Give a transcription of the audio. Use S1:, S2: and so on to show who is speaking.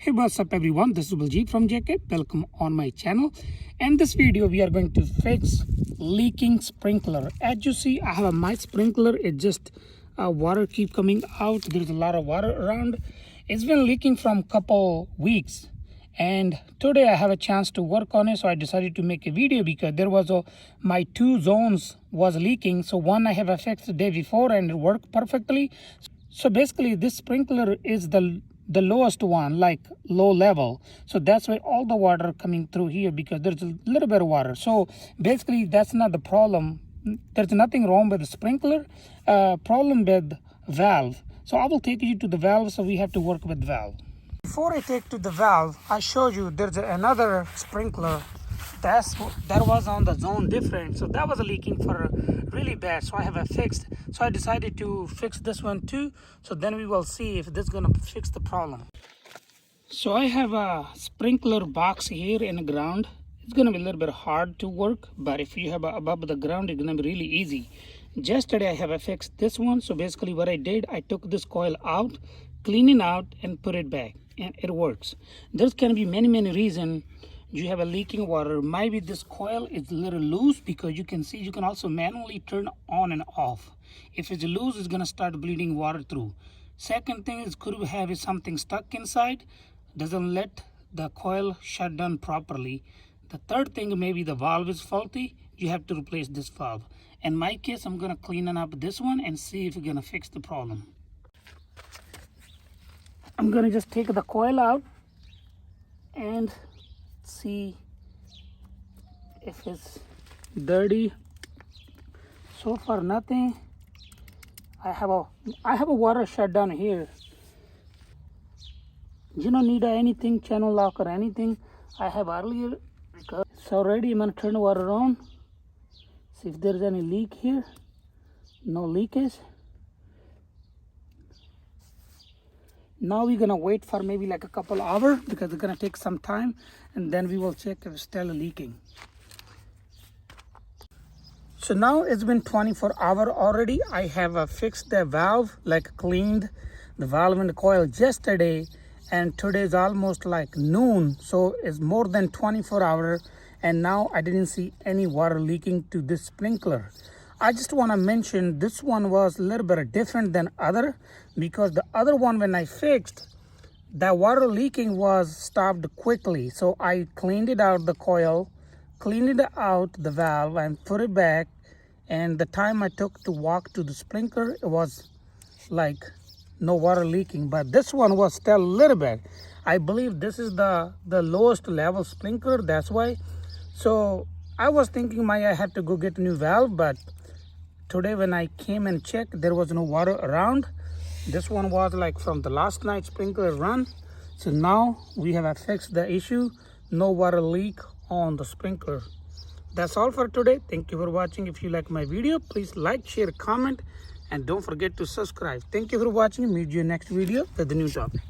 S1: Hey, what's up everyone, this is Baljit from JK. Welcome on my channel. In this video we are going to fix leaking sprinkler. As you see, I have my sprinkler. It just water keep coming out. There's a lot of water around. It's been leaking from couple weeks, and today I have a chance to work on it, so I decided to make a video because there was my two zones was leaking. So one I have fixed the day before and it worked perfectly. So basically this sprinkler is the lowest one, like low level, so that's why all the water coming through here, because there's a little bit of water. So basically that's not the problem. There's nothing wrong with the sprinkler, problem with valve. So I will take you to the valve, so we have to work with valve. Before I take to the valve, I show you there's another sprinkler that was on the zone different, so that was leaking for really bad. So I have fixed, so I decided to fix this one too, so then we will see if this is gonna fix the problem. So I have a sprinkler box here in the ground. It's gonna be a little bit hard to work, but if you have above the ground, it's gonna be really easy. Yesterday I have fixed this one. So basically what I did, I took this coil out, clean it out and put it back, and it works. There's can be many reasons you have a leaking water. Maybe this coil is a little loose, because you can see you can also manually turn on and off. If it's loose, it's gonna start bleeding water through. Second thing is, could have something stuck inside, doesn't let the coil shut down properly. The third thing, maybe the valve is faulty. You have to replace this valve. In my case, I'm gonna clean up this one and see if we're gonna fix the problem. I'm gonna just take the coil out and see if it's dirty. So far nothing. I have a water shut down here. You don't need anything, channel lock or anything. I have earlier. It's already. I'm gonna turn the water on, see if there's any leak here. No leakage. Now we're gonna wait for maybe like a couple hours, because it's gonna take some time, and then we will check if it's still leaking. So now it's been 24 hours already. I have fixed the valve, like cleaned the valve and the coil yesterday, and today is almost like noon, so it's more than 24 hours, and now I didn't see any water leaking to this sprinkler. I just want to mention this one was a little bit different than other, because the other one, when I fixed, the water leaking was stopped quickly. So I cleaned it out, the coil, cleaned it out, the valve, and put it back. And the time I took to walk to the sprinkler, it was like no water leaking. But this one was still a little bit. I believe this is the lowest level sprinkler, that's why. So I was thinking I had to go get a new valve, but today when I came and checked, there was no water around. This one was like from the last night sprinkler run. So now we have fixed the issue. No water leak on the sprinkler. That's all for today. Thank you for watching. If you like my video, please like, share, comment, and don't forget to subscribe. Thank you for watching. Meet you in next video with the new topic.